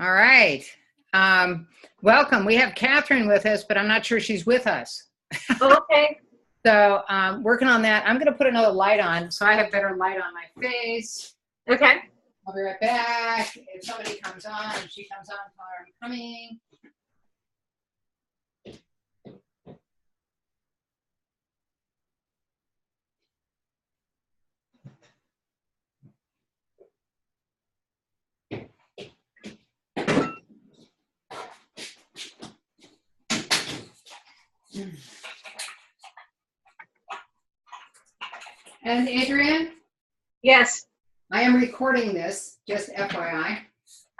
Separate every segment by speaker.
Speaker 1: All right. Welcome. We have Catherine with us, but I'm not sure she's with us.
Speaker 2: Okay.
Speaker 1: So working on that. I'm going to put another light on so I have better light on my face.
Speaker 2: Okay.
Speaker 1: I'll be right back. If somebody comes on, if she comes on, tell her I'm coming. And Adrienne?
Speaker 2: Yes.
Speaker 1: I am recording this, just FYI.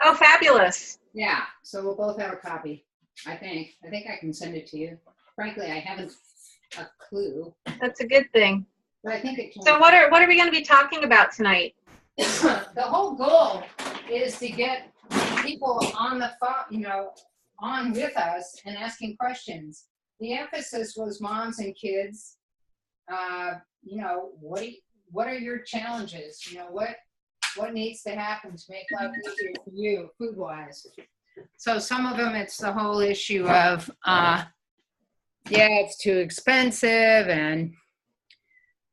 Speaker 2: Oh, fabulous.
Speaker 1: Yeah, so we'll both have a copy, I think. I think I can send it to you. Frankly, I haven't a clue.
Speaker 2: That's a good thing.
Speaker 1: But I think it can.
Speaker 2: So what are we going to be talking about tonight?
Speaker 1: The whole goal is to get people on the phone, on with us and asking questions. The emphasis was moms and kids. What are your challenges? What needs to happen to make life easier for you, food-wise? So some of them, it's the whole issue of, it's too expensive and,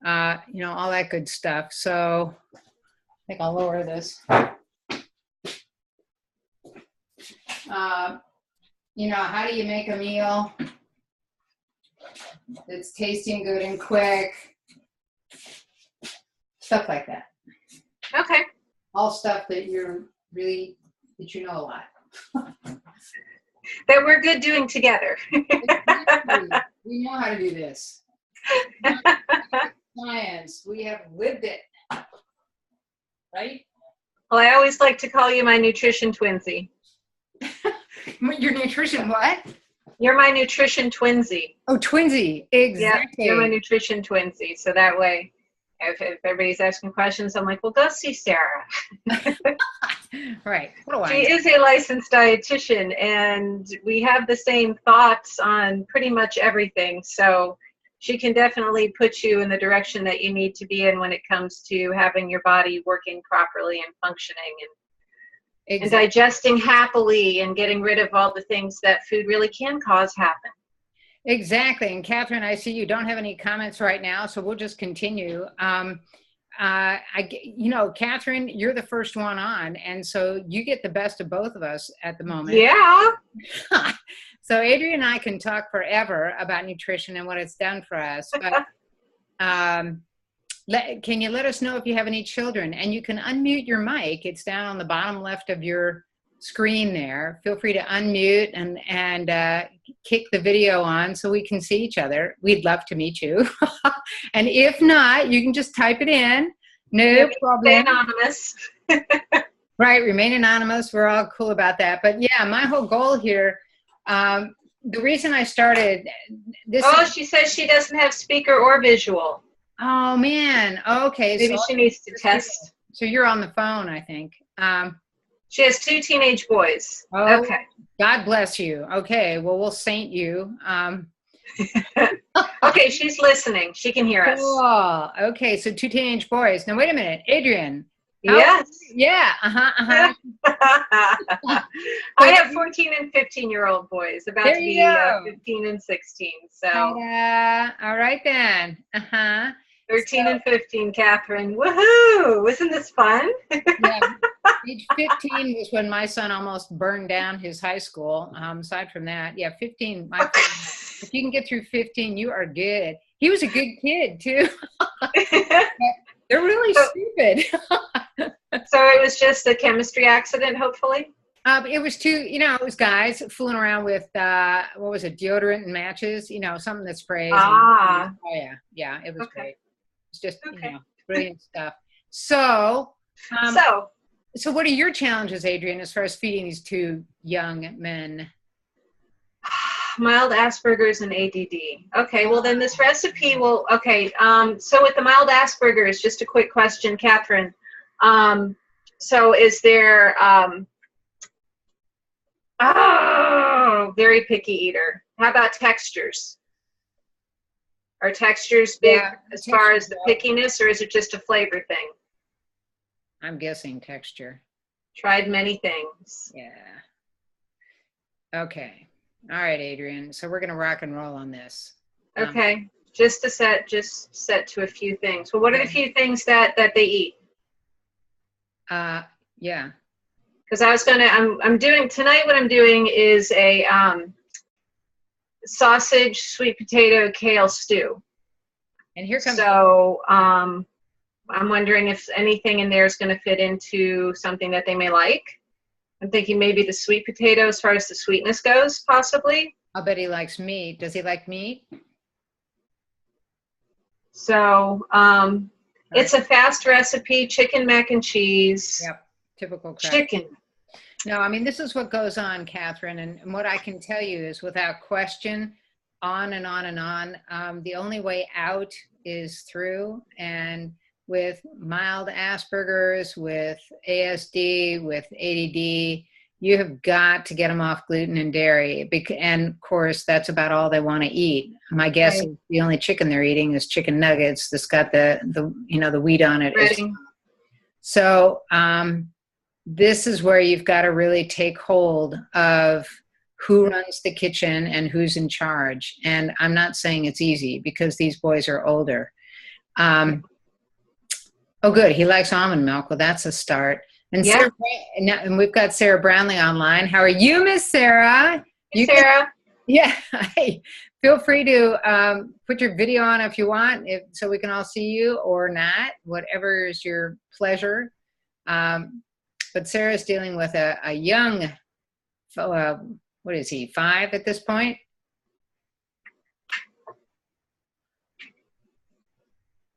Speaker 1: all that good stuff. So I think I'll lower this. How do you make a meal that's tasting good and quick? Stuff like that.
Speaker 2: Okay.
Speaker 1: All stuff that you know a lot.
Speaker 2: That we're good doing together.
Speaker 1: We know how to do this. Science. We have lived it. Right?
Speaker 2: Well, I always like to call you my nutrition twinsy.
Speaker 1: Your nutrition what?
Speaker 2: You're my nutrition twinsy.
Speaker 1: Oh, twinsy. Exactly.
Speaker 2: Yeah, you're my nutrition twinsy. So that way, if everybody's asking questions, I'm like, well, go see Sarah.
Speaker 1: Right. What do I
Speaker 2: She is a licensed dietitian, and we have the same thoughts on pretty much everything. So she can definitely put you in the direction that you need to be in when it comes to having your body working properly and functioning and digesting happily and getting rid of all the things that food really can cause happen.
Speaker 1: Exactly. And Catherine, I see you don't have any comments right now, so we'll just continue. Catherine, you're the first one on, and so you get the best of both of us at the moment.
Speaker 2: Yeah.
Speaker 1: So Adrienne and I can talk forever about nutrition and what it's done for us. But can you let us know if you have any children? And you can unmute your mic. It's down on the bottom left of your screen there. Feel free to unmute and kick the video on so we can see each other. We'd love to meet you. And if not, you can just type it in. No problem.
Speaker 2: Stay anonymous.
Speaker 1: Right, remain anonymous. We're all cool about that. But yeah, my whole goal here, the reason I started this.
Speaker 2: Oh, she says she doesn't have speaker or visual.
Speaker 1: Oh man. Okay.
Speaker 2: Maybe she needs to test.
Speaker 1: So you're on the phone, I think.
Speaker 2: She has 2 teenage boys.
Speaker 1: Oh,
Speaker 2: okay.
Speaker 1: God bless you. Okay. Well, we'll saint you.
Speaker 2: Okay, she's listening. She can hear us.
Speaker 1: Cool. Okay, so 2 teenage boys. Now, wait a minute. Adrienne.
Speaker 2: Yes.
Speaker 1: Yeah. I
Speaker 2: have 14 and 15-year-old boys, about to be 15 and 16. So.
Speaker 1: All right then.
Speaker 2: 13 and 15, Catherine. Woohoo! Isn't this fun?
Speaker 1: Yeah. Age 15 was when my son almost burned down his high school. Aside from that, 15. If you can get through 15, you are good. He was a good kid too. They're really stupid.
Speaker 2: So it was just a chemistry accident, hopefully?
Speaker 1: It was it was guys fooling around with, what was it, deodorant and matches, something that sprays.
Speaker 2: Ah.
Speaker 1: Yeah, it was great. It's just, brilliant stuff. So what are your challenges, Adrienne, as far as feeding these 2 young men?
Speaker 2: Mild Asperger's and ADD. Okay, well then this recipe will, so with the mild Asperger's, just a quick question, Catherine. So is there, very picky eater. How about textures? Are textures big as far as the pickiness, or is it just a flavor thing?
Speaker 1: I'm guessing texture.
Speaker 2: Tried many things.
Speaker 1: Yeah. Okay. All right, Adrienne. So we're going to rock and roll on this.
Speaker 2: Okay. Just set to a few things. Well, what are the few things that they eat?
Speaker 1: Yeah.
Speaker 2: Because I'm doing tonight. What I'm doing is a sausage, sweet potato, kale stew.
Speaker 1: And here comes.
Speaker 2: So I'm wondering if anything in there is going to fit into something that they may like. I'm thinking maybe the sweet potato, as far as the sweetness goes, possibly.
Speaker 1: I'll bet he likes meat. Does he like meat?
Speaker 2: So it's a fast recipe: chicken mac and cheese.
Speaker 1: Yep, typical crap.
Speaker 2: Chicken.
Speaker 1: No, I mean, this is what goes on, Catherine, and what I can tell you is, without question, on and on and on. The only way out is through, and with mild Asperger's, with ASD, with ADD, you have got to get them off gluten and dairy. And of course, that's about all they want to eat. My guess is the only chicken they're eating is chicken nuggets that's got the wheat on it. So this is where you've got to really take hold of who runs the kitchen and who's in charge. And I'm not saying it's easy, because these boys are older. Oh, good. He likes almond milk. Well, that's a start. And Sarah, and we've got Sarah Brownlee online. How are you, Miss Sarah?
Speaker 2: Hey, Sarah.
Speaker 1: Hey, feel free to put your video on if you want, so we can all see you, or not, whatever is your pleasure. But Sarah's dealing with a young, what is he, 5 at this point?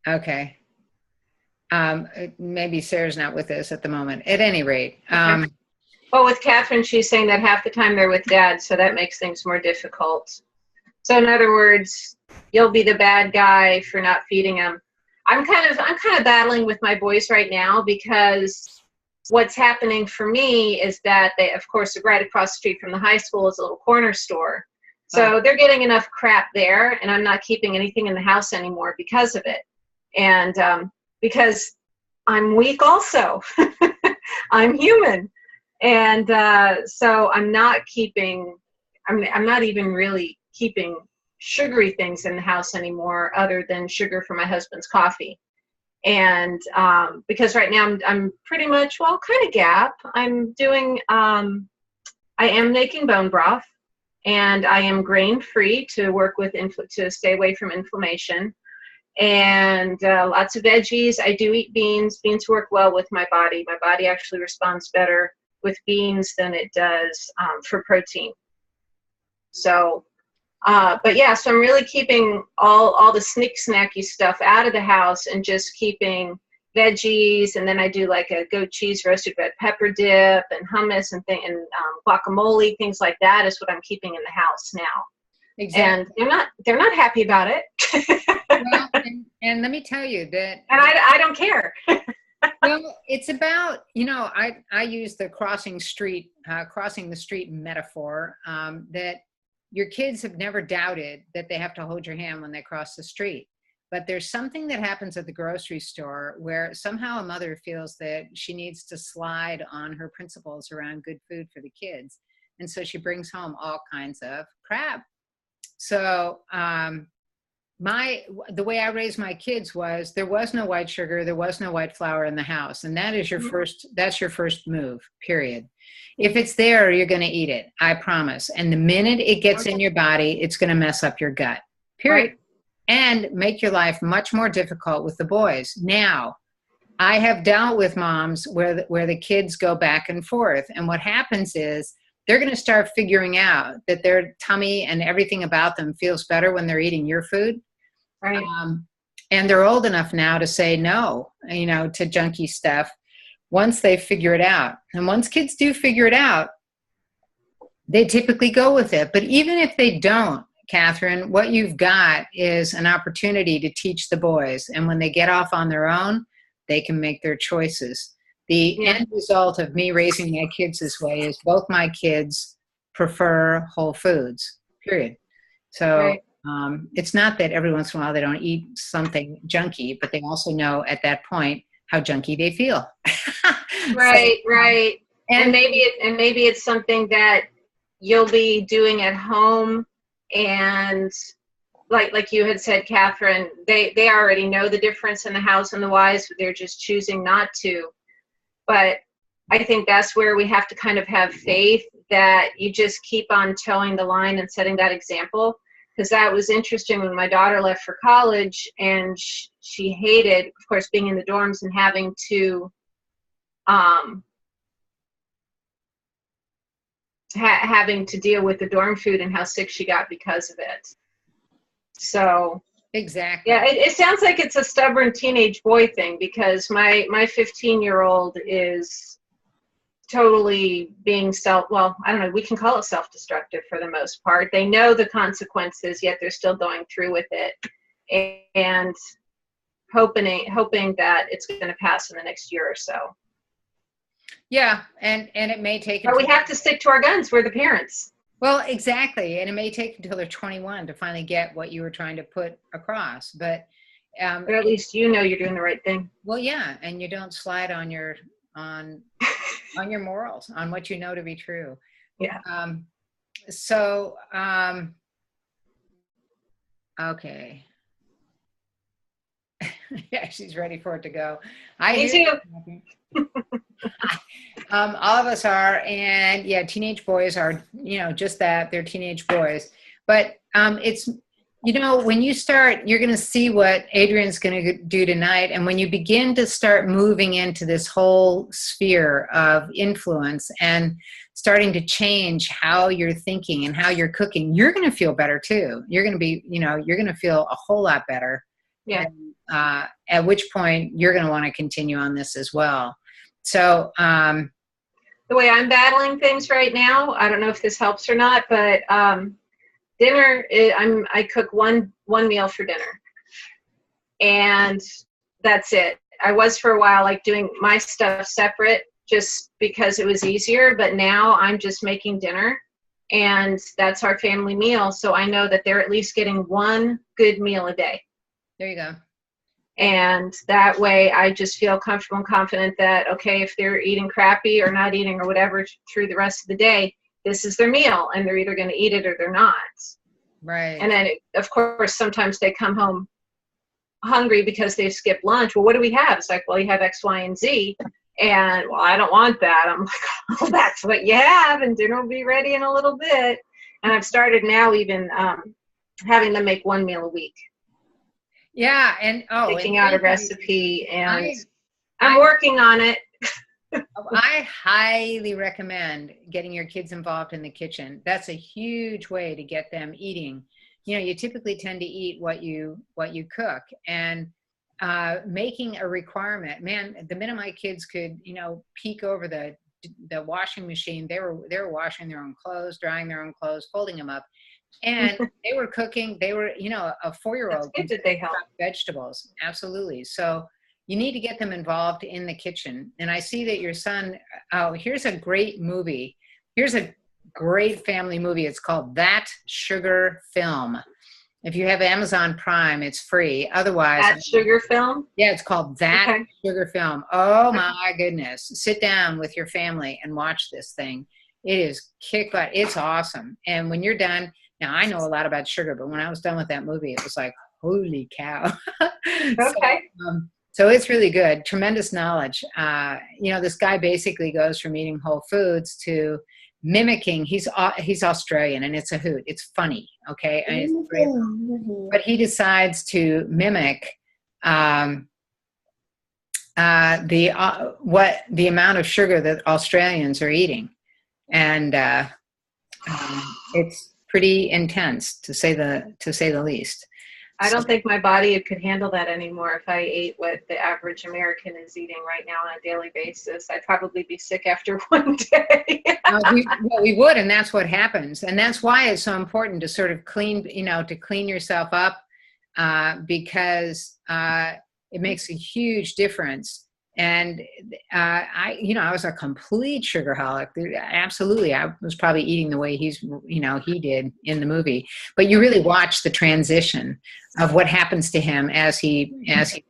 Speaker 1: Okay. Maybe Sarah's not with us at the moment. At any rate.
Speaker 2: Well, with Catherine, she's saying that half the time they're with Dad, so that makes things more difficult. So in other words, you'll be the bad guy for not feeding them. I'm kind of battling with my boys right now, because what's happening for me is that they, of course, right across the street from the high school is a little corner store. So they're getting enough crap there, and I'm not keeping anything in the house anymore because of it. And because I'm weak also. I'm human. And so I'm not even really keeping sugary things in the house anymore, other than sugar for my husband's coffee. And because right now I'm pretty much, well, kind of gap. I'm doing, I am making bone broth, and I am grain-free to work with, to stay away from inflammation. And lots of veggies. I do eat beans. Beans work well with my body. My body actually responds better with beans than it does for protein. So, but yeah, so I'm really keeping all the snacky stuff out of the house, and just keeping veggies. And then I do like a goat cheese roasted red pepper dip and hummus and guacamole, things like that is what I'm keeping in the house now. Exactly. And they're not happy about it.
Speaker 1: Well, and let me tell you that.
Speaker 2: And I don't care.
Speaker 1: Well, it's about, I use the crossing the street metaphor, that your kids have never doubted that they have to hold your hand when they cross the street. But there's something that happens at the grocery store where somehow a mother feels that she needs to slide on her principles around good food for the kids. And so she brings home all kinds of crap. So the way I raised my kids was, there was no white sugar, there was no white flour in the house. And that is that's your first move, period. If it's there, you're going to eat it. I promise. And the minute it gets in your body, it's going to mess up your gut, period. Right. And make your life much more difficult with the boys. Now, I have dealt with moms where the kids go back and forth. And what happens is, they're going to start figuring out that their tummy and everything about them feels better when they're eating your food.
Speaker 2: Right.
Speaker 1: And they're old enough now to say no, to junky stuff once they figure it out. And once kids do figure it out, they typically go with it. But even if they don't, Catherine, what you've got is an opportunity to teach the boys. And when they get off on their own, they can make their choices. The end result of me raising my kids this way is both my kids prefer whole foods, period. So it's not that every once in a while they don't eat something junky, but they also know at that point how junky they feel.
Speaker 2: Right. And maybe it's something that you'll be doing at home, and like you had said, Catherine, they already know the difference in the hows and the whys, but they're just choosing not to. But I think that's where we have to kind of have faith that you just keep on towing the line and setting that example. Because that was interesting when my daughter left for college, and she hated, of course, being in the dorms and having to having to deal with the dorm food and how sick she got because of it. So
Speaker 1: exactly.
Speaker 2: Yeah, it sounds like it's a stubborn teenage boy thing, because my 15-year-old is totally being I don't know, we can call it self-destructive for the most part. They know the consequences, yet they're still going through with it and hoping that it's going to pass in the next year or so.
Speaker 1: Yeah, and it may take.
Speaker 2: But we have to stick to our guns. We're the parents.
Speaker 1: Well, exactly, and it may take until they're 21 to finally get what you were trying to put across. But
Speaker 2: or at least you know you're doing the right thing.
Speaker 1: Well, yeah, and you don't slide on your your morals, on what you know to be true.
Speaker 2: Yeah.
Speaker 1: Okay. Yeah, she's ready for it to go.
Speaker 2: Me too.
Speaker 1: All of us are, and yeah, teenage boys are, just that, they're teenage boys. But it's, when you start, you're going to see what Adrienne's going to do tonight. And when you begin to start moving into this whole sphere of influence and starting to change how you're thinking and how you're cooking, you're going to feel better too. You're going to be, you're going to feel a whole lot better.
Speaker 2: Yeah.
Speaker 1: And, at which point you're going to want to continue on this as well. So,
Speaker 2: the way I'm battling things right now, I don't know if this helps or not, but dinner, I cook one meal for dinner, and that's it. I was for a while like doing my stuff separate just because it was easier, but now I'm just making dinner, and that's our family meal. So I know that they're at least getting one good meal a day.
Speaker 1: There you go.
Speaker 2: And that way I just feel comfortable and confident that, okay, if they're eating crappy or not eating or whatever through the rest of the day, this is their meal, and they're either going to eat it or they're not.
Speaker 1: Right.
Speaker 2: And then, of course, sometimes they come home hungry because they've skipped lunch. Well, what do we have? It's like, well, you have X, Y, and Z. And, well, I don't want that. I'm like, well, that's what you have, and dinner will be ready in a little bit. And I've started now even having them make one meal a week.
Speaker 1: Yeah, and
Speaker 2: picking out a recipe, and I'm working on it.
Speaker 1: I highly recommend getting your kids involved in the kitchen. That's a huge way to get them eating. You typically tend to eat what you cook, and making a requirement. Man, the minute my kids could, peek over the washing machine, they were washing their own clothes, drying their own clothes, folding them up. And they were cooking. They were, a 4-year-old
Speaker 2: can they help
Speaker 1: vegetables. Absolutely. So you need to get them involved in the kitchen. And I see that your son, here's a great movie. Here's a great family movie. It's called That Sugar Film. If you have Amazon Prime, it's free. Otherwise,
Speaker 2: That Sugar Film?
Speaker 1: Yeah, it's called That Sugar Film. Oh my goodness. Sit down with your family and watch this thing. It is kick butt. It's awesome. And when you're done, now, I know a lot about sugar, but when I was done with that movie, it was like, holy cow.
Speaker 2: Okay.
Speaker 1: So it's really good. Tremendous knowledge. This guy basically goes from eating whole foods to mimicking. He's Australian, and it's a hoot. It's funny, okay? And it's great. But he decides to mimic the amount of sugar that Australians are eating. And it's pretty intense, to say the least.
Speaker 2: I don't think my body could handle that anymore if I ate what the average American is eating right now on a daily basis. I'd probably be sick after one day.
Speaker 1: we would, and that's what happens. And that's why it's so important to sort of clean yourself up, because it makes a huge difference. And I was a complete sugarholic. Absolutely, I was probably eating the way he did in the movie. But you really watch the transition of what happens to him as he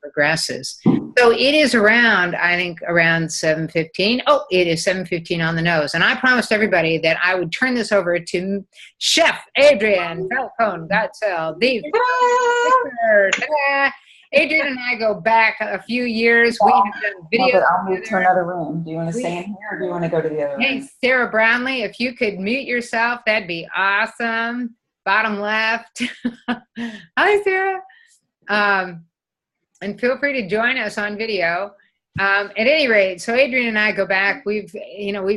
Speaker 1: progresses. So it is around, I think, around 7:15. Oh, it is 7:15 on the nose. And I promised everybody that I would turn this over to Chef Adrienne Godsell Falcone. Adrienne and I go back a few years. We have done videos.
Speaker 3: But I'll move to another room. Do you want to stay in here, or do you want to go to the other room?
Speaker 1: Hey, Sarah Brownlee, if you could mute yourself, that'd be awesome. Bottom left. Hi, Sarah. And feel free to join us on video. At any rate, so Adrienne and I go back. We've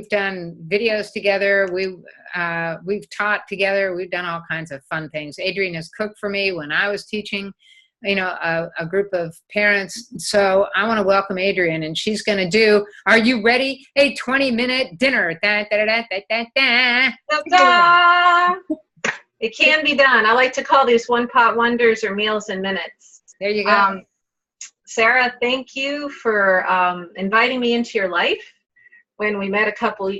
Speaker 1: done videos together. We've taught together. We've done all kinds of fun things. Adrienne has cooked for me when I was teaching, a group of parents. So I want to welcome Adrienne, and she's going to do, are you ready? A 20-minute dinner. Da, da, da, da, da, da.
Speaker 2: Ta-da! It can be done. I like to call these one-pot wonders or meals in minutes.
Speaker 1: There you go.
Speaker 2: Sarah, thank you for inviting me into your life when we met a couple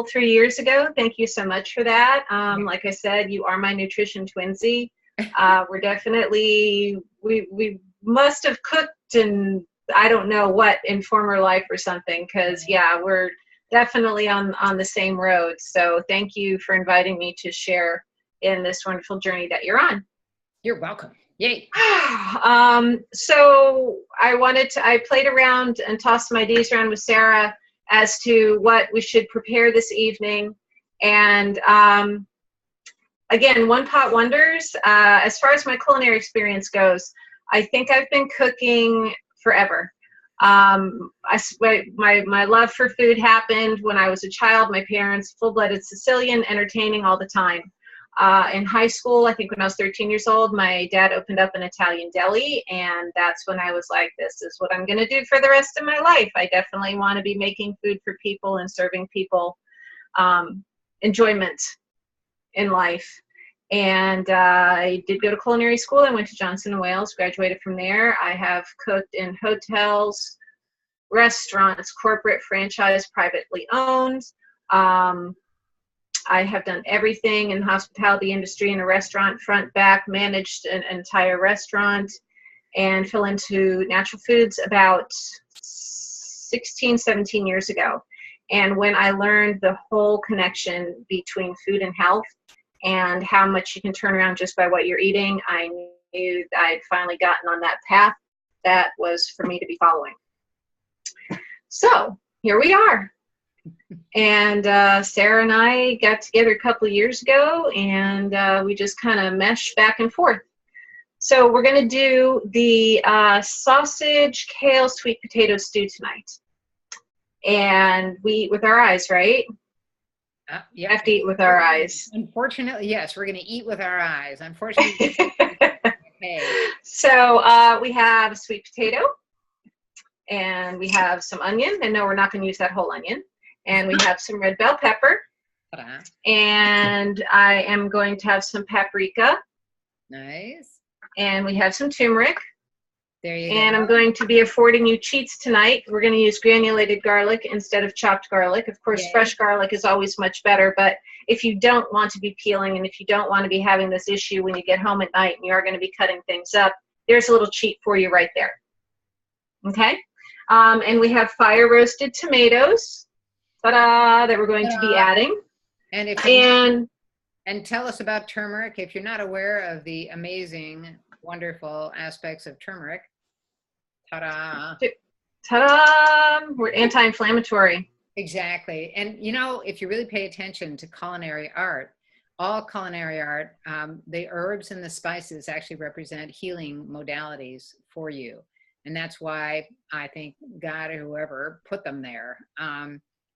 Speaker 2: 3 years ago. Thank you so much for that. Like I said, you are my nutrition twinsy. We're definitely, we must have cooked and I don't know what in former life or something, because yeah, we're definitely on the same road. So thank you for inviting me to share in this wonderful journey that you're on.
Speaker 1: You're welcome. Yay.
Speaker 2: So I played around and tossed some ideas around with Sarah as to what we should prepare this evening. And again, one pot wonders. As far as my culinary experience goes, I think I've been cooking forever. My love for food happened when I was a child. My parents, full-blooded Sicilian, entertaining all the time. In high school, I think when I was 13 years old, my dad opened up an Italian deli, and that's when I was like, this is what I'm going to do for the rest of my life. I definitely want to be making food for people and serving people enjoyment in life. And I did go to culinary school. I went to Johnson & Wales, graduated from there. I have cooked in hotels, restaurants, corporate, franchise, privately owned. I have done everything in the hospitality industry in a restaurant, front, back, managed an entire restaurant, and fell into natural foods about 16, 17 years ago. And when I learned the whole connection between food and health and how much you can turn around just by what you're eating, I knew I'd finally gotten on that path that was for me to be following. So here we are. And Sarah and I got together a couple of years ago, and we just kind of meshed back and forth. So we're going to do the sausage, kale, sweet potato stew tonight. And we eat with our eyes, right?
Speaker 1: Yeah.
Speaker 2: Have to eat with our eyes.
Speaker 1: Unfortunately, yes, we're going to eat with our eyes. Unfortunately. Okay.
Speaker 2: So we have a sweet potato, and we have some onion. And no, we're not going to use that whole onion. And we have some red bell pepper. And I am going to have some paprika.
Speaker 1: Nice.
Speaker 2: And we have some turmeric.
Speaker 1: There you go.
Speaker 2: And I'm going to be affording you cheats tonight. We're going to use granulated garlic instead of chopped garlic. Of course, fresh garlic is always much better, but if you don't want to be peeling and if you don't want to be having this issue when you get home at night and you are going to be cutting things up, there's a little cheat for you right there. Okay? And we have fire roasted tomatoes. Ta-da, that we're going to be adding.
Speaker 1: And tell us about turmeric if you're not aware of the amazing, wonderful aspects of turmeric. Ta-da.
Speaker 2: Ta-da! We're anti-inflammatory.
Speaker 1: Exactly. And if you really pay attention to culinary art, all culinary art, the herbs and the spices actually represent healing modalities for you. And that's why I think God or whoever put them there.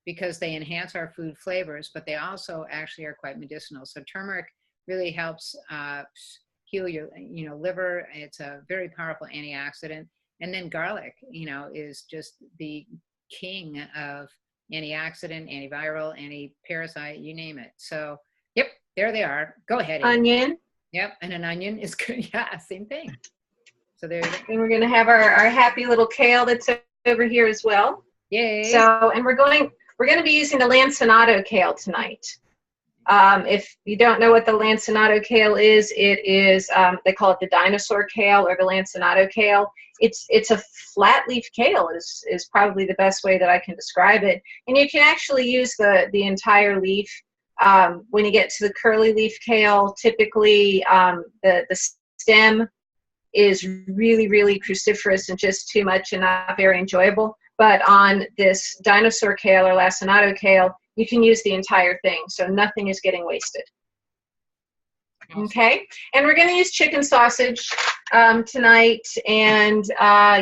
Speaker 1: Because they enhance our food flavors, but they also actually are quite medicinal. So turmeric really helps heal your liver. It's a very powerful antioxidant. And then garlic, is just the king of antioxidant, antiviral, anti-parasite, you name it. So, yep, there they are. Go ahead.
Speaker 2: Onion.
Speaker 1: Yep, and an onion is good. Yeah, same thing. So there you go.
Speaker 2: And we're going to have our happy little kale that's over here as well.
Speaker 1: Yay.
Speaker 2: So, and we're going to be using the lanceolato kale tonight. If you don't know what the lanceolato kale is, it is, they call it the dinosaur kale or the lanceolato kale. It's a flat leaf kale is probably the best way that I can describe it. And you can actually use the entire leaf. When you get to the curly leaf kale, typically the stem is really, really cruciferous and just too much and not very enjoyable. But on this dinosaur kale or lanceolato kale, you can use the entire thing, so nothing is getting wasted. Okay, and we're going to use chicken sausage tonight, and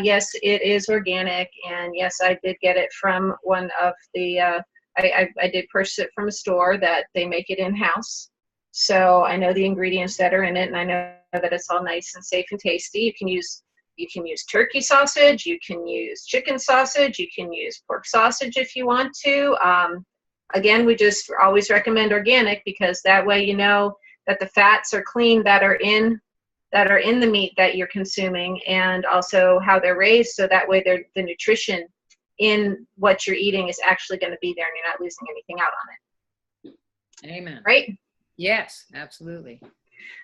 Speaker 2: yes, it is organic, and yes, I did get it from one of the, I did purchase it from a store that they make it in-house, so I know the ingredients that are in it, and I know that it's all nice and safe and tasty. You can use turkey sausage, you can use chicken sausage, you can use pork sausage if you want to. Again, we just always recommend organic because that way you know that the fats are clean that are in the meat that you're consuming, and also how they're raised, so that way the nutrition in what you're eating is actually going to be there and you're not losing anything out on it.
Speaker 1: Amen.
Speaker 2: Right?
Speaker 1: Yes, absolutely.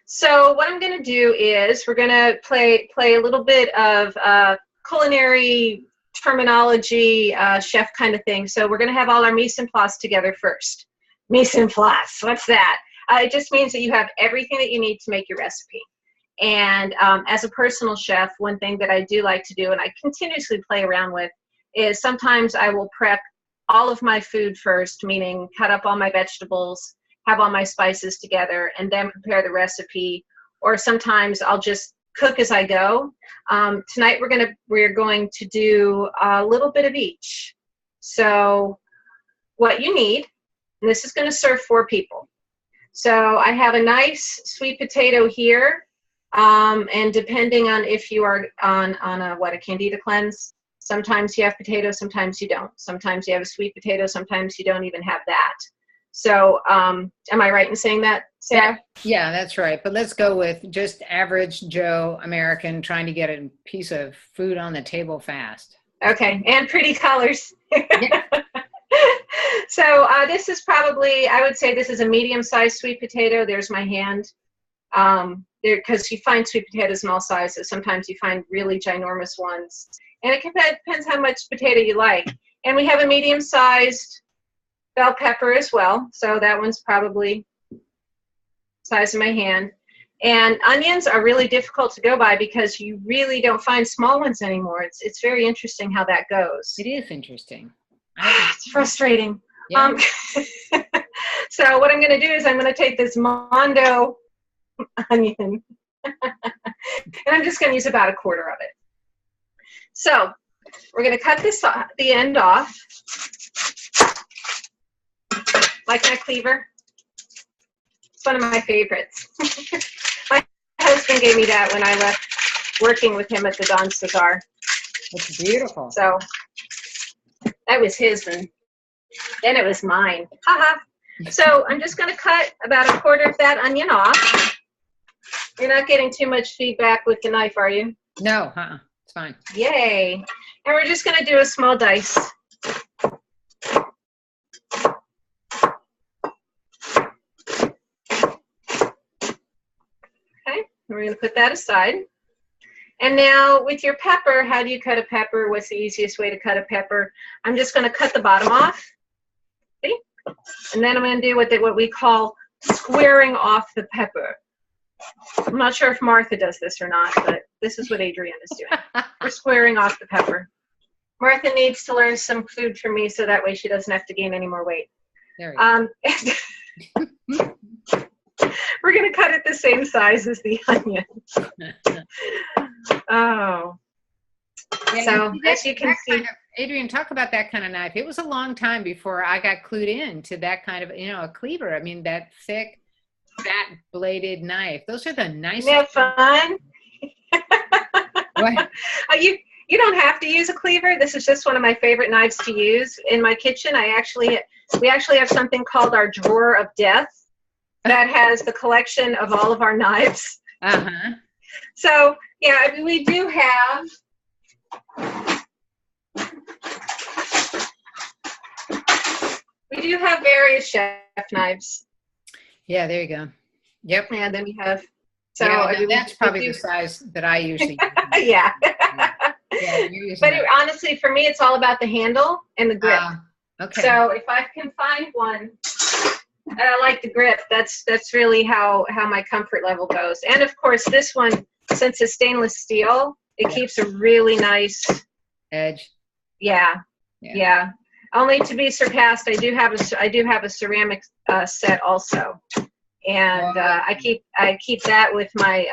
Speaker 2: So what I'm going to do is we're going to play a little bit of culinary terminology, chef kind of thing. So we're going to have all our mise en place together first. Mise en place, what's that? It just means that you have everything that you need to make your recipe. And as a personal chef, one thing that I do like to do, and I continuously play around with, is sometimes I will prep all of my food first, meaning cut up all my vegetables, have all my spices together, and then prepare the recipe. Or sometimes I'll just cook as I go. Tonight we're going to do a little bit of each. So what you need, and this is going to serve 4 people. So I have a nice sweet potato here, and depending on if you are on a candida cleanse, sometimes you have potatoes, sometimes you don't. Sometimes you have a sweet potato, sometimes you don't even have that. So am I right in saying that, Sarah?
Speaker 1: Yeah, that's right. But let's go with just average Joe American trying to get a piece of food on the table fast.
Speaker 2: Okay, and pretty colors. Yeah. So this is probably, I would say this is a medium-sized sweet potato. There's my hand. Because you find sweet potatoes in all sizes. Sometimes you find really ginormous ones. And it depends how much potato you like. And we have a medium-sized bell pepper as well. So that one's probably the size of my hand. And onions are really difficult to go by because you really don't find small ones anymore. It's very interesting how that goes.
Speaker 1: It is interesting.
Speaker 2: It's frustrating.
Speaker 1: Yeah.
Speaker 2: So what I'm going to do is I'm going to take this Mondo onion and I'm just going to use about a quarter of it. So we're going to cut the end off like my cleaver. It's one of my favorites. My husband gave me that when I left working with him at the Don Cesar.
Speaker 1: It's beautiful.
Speaker 2: So that was his, and then it was mine. Haha. So I'm just going to cut about a quarter of that onion off. You're not getting too much feedback with the knife, are you?
Speaker 1: No, it's fine.
Speaker 2: Yay. And we're just going to do a small dice. Okay, we're going to put that aside. And now with your pepper, how do you cut a pepper? What's the easiest way to cut a pepper? I'm just going to cut the bottom off. See? And then I'm going to do what we call squaring off the pepper. I'm not sure if Martha does this or not, but this is what Adrienne is doing. We're squaring off the pepper. Martha needs to learn some food from me so that way she doesn't have to gain any more weight.
Speaker 1: There we go.
Speaker 2: We're going to cut it the same size as the onion. Oh.
Speaker 1: Yeah,
Speaker 2: so as you can see.
Speaker 1: Adrienne, talk about that kind of knife. It was a long time before I got clued in to that kind of, a cleaver. I mean, that thick, fat bladed knife. Those are the nicest.
Speaker 2: Isn't that fun?
Speaker 1: What?
Speaker 2: You don't have to use a cleaver. This is just one of my favorite knives to use. In my kitchen, we actually have something called our drawer of death that has the collection of all of our knives.
Speaker 1: Uh-huh.
Speaker 2: So, yeah, we do have we do have various chef knives.
Speaker 1: Yeah, there you go. Yep.
Speaker 2: And then we have, so
Speaker 1: yeah,
Speaker 2: I mean,
Speaker 1: that's probably the size that I usually use.
Speaker 2: yeah.
Speaker 1: Yeah, you're using
Speaker 2: But
Speaker 1: that.
Speaker 2: honestly, for me, it's all about the handle and the grip.
Speaker 1: Okay.
Speaker 2: So if I can find one, and I like the grip, that's really how my comfort level goes. And of course, this one, since it's stainless steel, it keeps a really nice
Speaker 1: edge.
Speaker 2: Yeah. Only to be surpassed, I do have a ceramic set also, and I keep that with my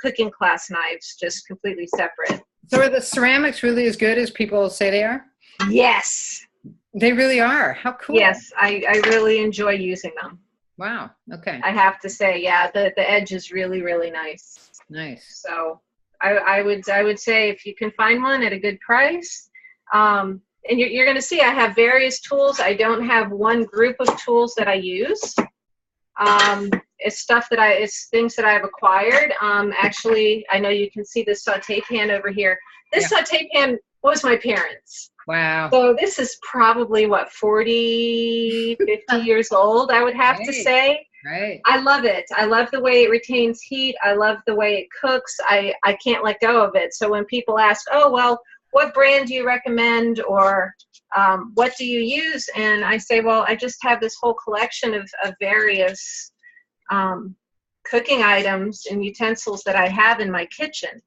Speaker 2: cooking class knives, just completely separate.
Speaker 1: So are the ceramics really as good as people say they are?
Speaker 2: Yes.
Speaker 1: They really are. How cool.
Speaker 2: Yes, I really enjoy using them.
Speaker 1: Wow. Okay.
Speaker 2: I have to say, yeah, the edge is really, really nice.
Speaker 1: Nice.
Speaker 2: So I would say if you can find one at a good price, and you're going to see I have various tools. I don't have one group of tools that I use. It's things that I've acquired. Actually, I know you can see this saute pan over here. This saute pan was my parents'.
Speaker 1: Wow.
Speaker 2: So this is probably, 40, 50 years old, I would have to say.
Speaker 1: Right.
Speaker 2: I love it. I love the way it retains heat. I love the way it cooks. I can't let go of it. So when people ask, oh, well, what brand do you recommend, or what do you use? And I say, well, I just have this whole collection of various cooking items and utensils that I have in my kitchen.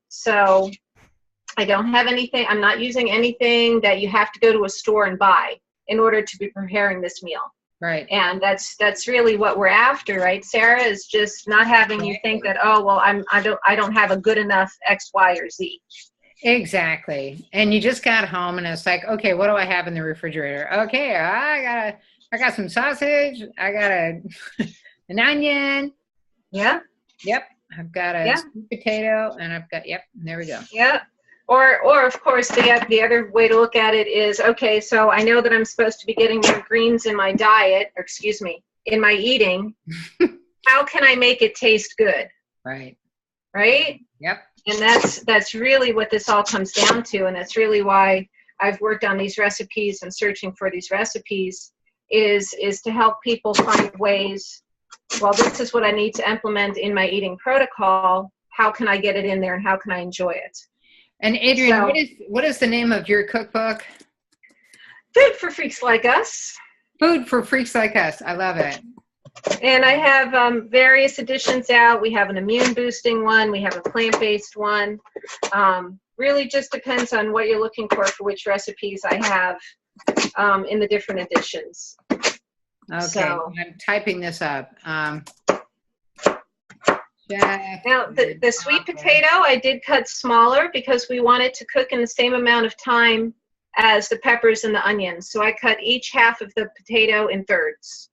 Speaker 2: So I don't have anything, I'm not using anything that you have to go to a store and buy in order to be preparing this meal.
Speaker 1: Right.
Speaker 2: And that's really what we're after, right, Sarah? Is just not having you think that, oh, well, I don't have a good enough X, Y, or Z.
Speaker 1: Exactly. And you just got home and it's like, okay, what do I have in the refrigerator? Okay, I got some sausage, I got an onion.
Speaker 2: Yeah.
Speaker 1: Yep. I've got a sweet potato, and I've got, there we go.
Speaker 2: Yeah. Or of course, the other way to look at it is, okay, so I know that I'm supposed to be getting more greens in my diet, or excuse me, in my eating. How can I make it taste good?
Speaker 1: Right.
Speaker 2: Right?
Speaker 1: Yep.
Speaker 2: And that's really what this all comes down to, and that's really why I've worked on these recipes and searching for these recipes is to help people find ways, well, this is what I need to implement in my eating protocol. How can I get it in there, and how can I enjoy it?
Speaker 1: And Adrienne, what is the name of your cookbook?
Speaker 2: Food for Freaks Like Us.
Speaker 1: Food for Freaks Like Us. I love it.
Speaker 2: And I have various editions out. We have an immune boosting one. We have a plant-based one. Really just depends on what you're looking for which recipes I have in the different editions.
Speaker 1: Okay,
Speaker 2: so,
Speaker 1: I'm typing this up.
Speaker 2: Now, the sweet potato, I did cut smaller because we want it to cook in the same amount of time as the peppers and the onions. So I cut each half of the potato in thirds.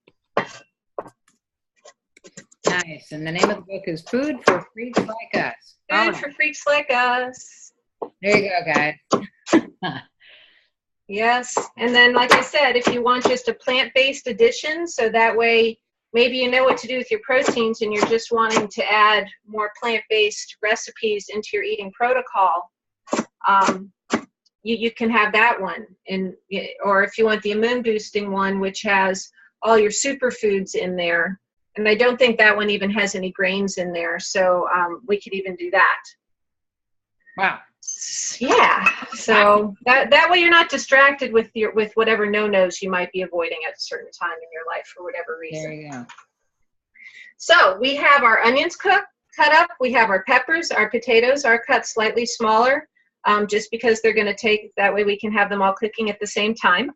Speaker 1: Nice. And the name of the book is Food for Freaks Like Us.
Speaker 2: Food for Freaks Like Us.
Speaker 1: There you go, guys.
Speaker 2: Yes. And then, like I said, if you want just a plant-based addition, so that way maybe you know what to do with your proteins and you're just wanting to add more plant-based recipes into your eating protocol, you can have that one. Or if you want the immune boosting one, which has all your superfoods in there, and I don't think that one even has any grains in there, so we could even do that.
Speaker 1: Wow.
Speaker 2: Yeah. So that way you're not distracted with whatever no-nos you might be avoiding at a certain time in your life for whatever reason.
Speaker 1: There you go.
Speaker 2: So we have our onions cut up. We have our peppers. Our potatoes are cut slightly smaller, just because they're going to take, that way we can have them all cooking at the same time.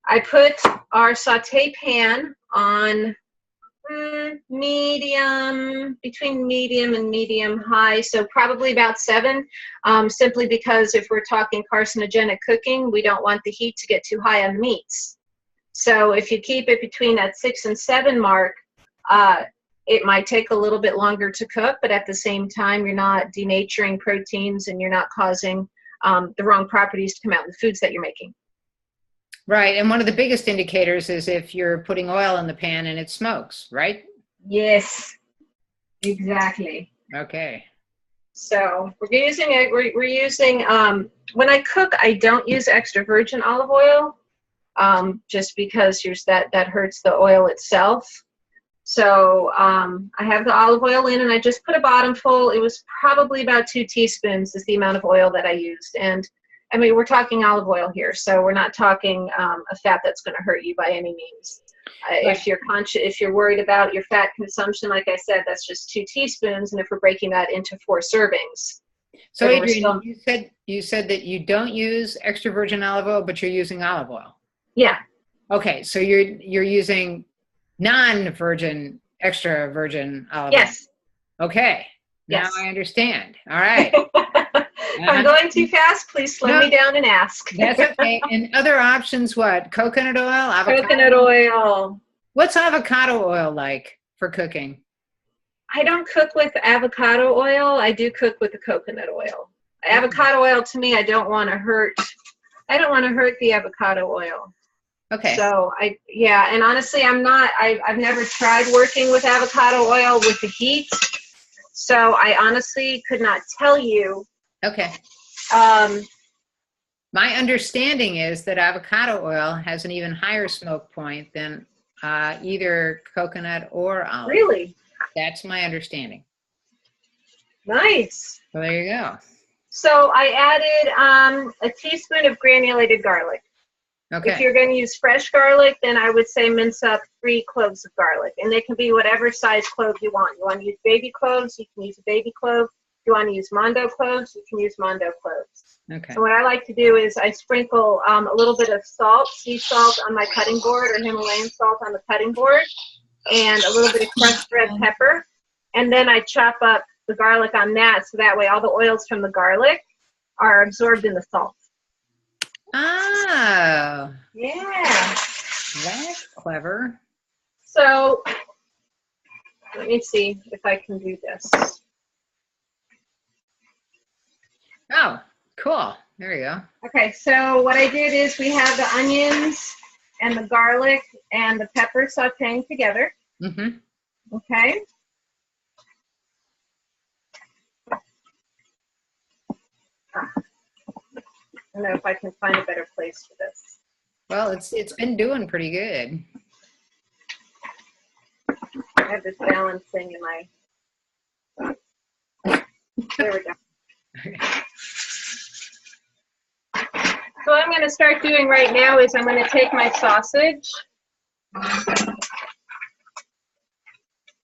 Speaker 2: I put our saute pan on medium, between medium and medium high, so probably about 7, simply because if we're talking carcinogenic cooking, we don't want the heat to get too high on meats. So if you keep it between that 6 and 7 mark, it might take a little bit longer to cook, but at the same time, you're not denaturing proteins and you're not causing the wrong properties to come out in the foods that you're making.
Speaker 1: Right, and one of the biggest indicators is if you're putting oil in the pan and it smokes, right?
Speaker 2: Yes, exactly.
Speaker 1: Okay.
Speaker 2: So we're using when I cook, I don't use extra virgin olive oil. just because that hurts the oil itself. So I have the olive oil in, and I just put a bottom full. It was probably about 2 teaspoons is the amount of oil that I used. And I mean, we're talking olive oil here, so we're not talking a fat that's going to hurt you by any means. Right. If you're worried about your fat consumption, like I said, that's just 2 teaspoons. And if we're breaking that into 4 servings.
Speaker 1: So Adrienne, you said that you don't use extra virgin olive oil, but you're using olive oil.
Speaker 2: Yeah.
Speaker 1: Okay, so you're using non-virgin, extra virgin olive oil.
Speaker 2: Yes.
Speaker 1: Okay.
Speaker 2: Yes.
Speaker 1: Now I understand. All right.
Speaker 2: If I'm going too fast, please slow me down and ask.
Speaker 1: That's okay. And other options, what? Coconut oil? Avocado?
Speaker 2: Coconut oil.
Speaker 1: What's avocado oil like for cooking?
Speaker 2: I don't cook with avocado oil. I do cook with the coconut oil. Avocado oil, to me, I don't want to hurt the avocado oil.
Speaker 1: Okay.
Speaker 2: So and honestly, I've never tried working with avocado oil with the heat. So I honestly could not tell you.
Speaker 1: Okay. My understanding is that avocado oil has an even higher smoke point than either coconut or olive.
Speaker 2: Really?
Speaker 1: That's my understanding.
Speaker 2: Nice.
Speaker 1: Well, there you go.
Speaker 2: So I added a teaspoon of granulated garlic.
Speaker 1: Okay.
Speaker 2: If you're going to use fresh garlic, then I would say mince up 3 cloves of garlic. And they can be whatever size clove you want. You want to use baby cloves, you can use a baby clove. If you want to use Mondo cloves, you can use Mondo cloves.
Speaker 1: Okay.
Speaker 2: So what I like to do is I sprinkle a little bit of salt, sea salt on my cutting board, or Himalayan salt on the cutting board, and a little bit of crushed red pepper. And then I chop up the garlic on that, so that way all the oils from the garlic are absorbed in the salt.
Speaker 1: Oh.
Speaker 2: Yeah.
Speaker 1: That's clever.
Speaker 2: So let me see if I can do this.
Speaker 1: Oh, cool. There you go.
Speaker 2: Okay, so what I did is we have the onions and the garlic and the pepper sauteing together.
Speaker 1: Mm-hmm.
Speaker 2: Okay. I don't know if I can find a better place for this.
Speaker 1: Well, it's been doing pretty good.
Speaker 2: I have this balancing in my. There we go. So what I'm going to start doing right now is I'm going to take my sausage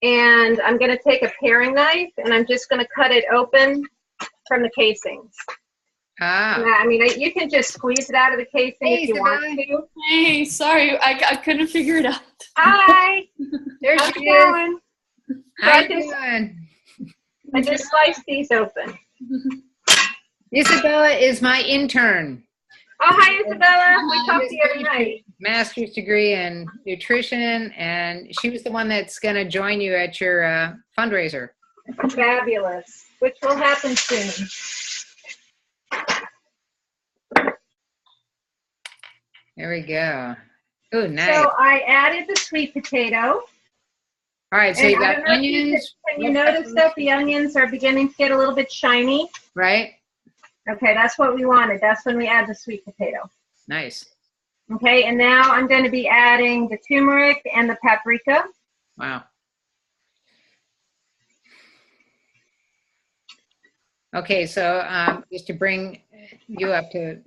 Speaker 2: and I'm going to take a paring knife and I'm just going to cut it open from the casings.
Speaker 1: Ah.
Speaker 2: I mean, you can just squeeze it out of the casing if you want to.
Speaker 4: Hey, sorry, I couldn't figure it out.
Speaker 2: Hi.
Speaker 1: There
Speaker 2: How's
Speaker 1: she
Speaker 2: it going?
Speaker 1: is. How you doing?
Speaker 2: I just sliced these open.
Speaker 1: Isabella is my intern.
Speaker 2: Oh, hi, Isabella. We talked the other night.
Speaker 1: Master's degree in nutrition, and she was the one that's going to join you at your fundraiser.
Speaker 2: Fabulous, which will happen soon.
Speaker 1: There we go. Oh, nice.
Speaker 2: So I added the sweet potato.
Speaker 1: All right, so you got onions.
Speaker 2: Can you notice that the onions are beginning to get a little bit shiny?
Speaker 1: Right.
Speaker 2: Okay, that's what we wanted. That's when we add the sweet potato.
Speaker 1: Nice.
Speaker 2: Okay, and now I'm going to be adding the turmeric and the paprika.
Speaker 1: Wow. Okay, so just to bring you up to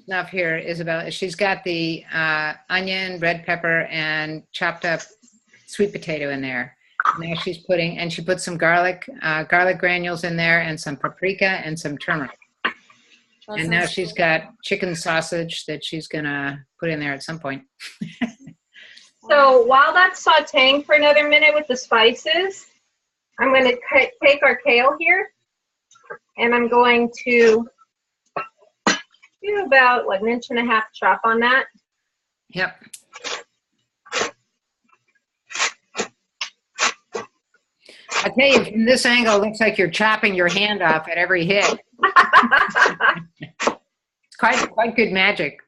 Speaker 1: snuff here, Isabella, she's got the onion, red pepper, and chopped up sweet potato in there. Now she's putting, and she put some garlic granules in there, and some paprika and some turmeric. And now she's got chicken sausage that she's gonna put in there at some point.
Speaker 2: So while that's sauteing for another minute with the spices, I'm going to take our kale here, and I'm going to do about like 1.5 inch chop on that.
Speaker 1: Yep. I tell you, from this angle, it looks like you're chopping your hand off at every hit. It's quite good magic.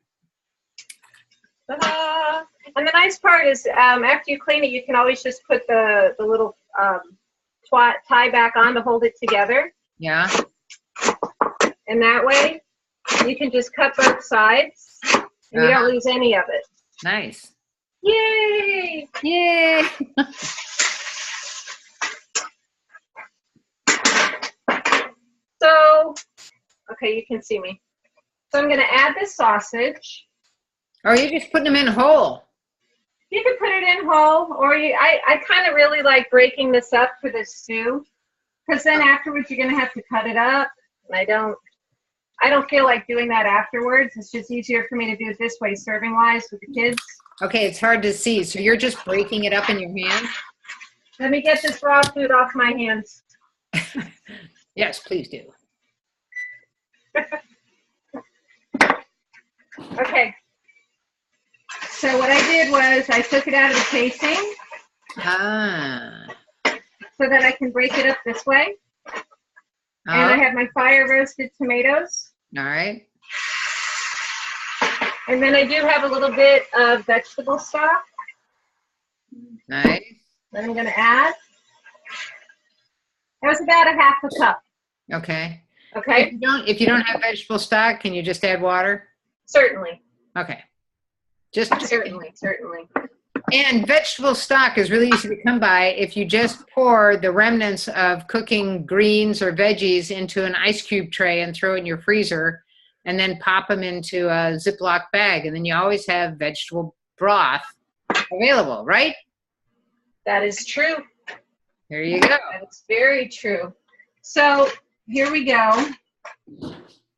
Speaker 2: And the nice part is, after you clean it, you can always just put the little tie back on to hold it together.
Speaker 1: Yeah.
Speaker 2: And that way, you can just cut both sides. And you don't lose any of it.
Speaker 1: Nice.
Speaker 2: Yay!
Speaker 1: Yay!
Speaker 2: So, okay, you can see me. So I'm going to add this sausage.
Speaker 1: Or you're just putting them in whole.
Speaker 2: You can put it in whole, or I kind of really like breaking this up for the stew, because then afterwards you're going to have to cut it up, and I don't feel like doing that afterwards. It's just easier for me to do it this way, serving-wise with the kids.
Speaker 1: Okay, it's hard to see. So you're just breaking it up in your hand?
Speaker 2: Let me get this raw food off my hands.
Speaker 1: Yes, please do.
Speaker 2: Okay. So what I did was I took it out of the casing so that I can break it up this way. And I have my fire roasted tomatoes.
Speaker 1: All right.
Speaker 2: And then I do have a little bit of vegetable stock
Speaker 1: Nice.
Speaker 2: that I'm going to add. That was about a half a cup.
Speaker 1: Okay.
Speaker 2: Okay?
Speaker 1: If you don't have vegetable stock, can you just add water?
Speaker 2: Certainly.
Speaker 1: Okay. Just
Speaker 2: Certainly.
Speaker 1: And vegetable stock is really easy to come by if you just pour the remnants of cooking greens or veggies into an ice cube tray and throw it in your freezer, and then pop them into a Ziploc bag, and then you always have vegetable broth available, right?
Speaker 2: That is true.
Speaker 1: There you go.
Speaker 2: That's very true. So here we go.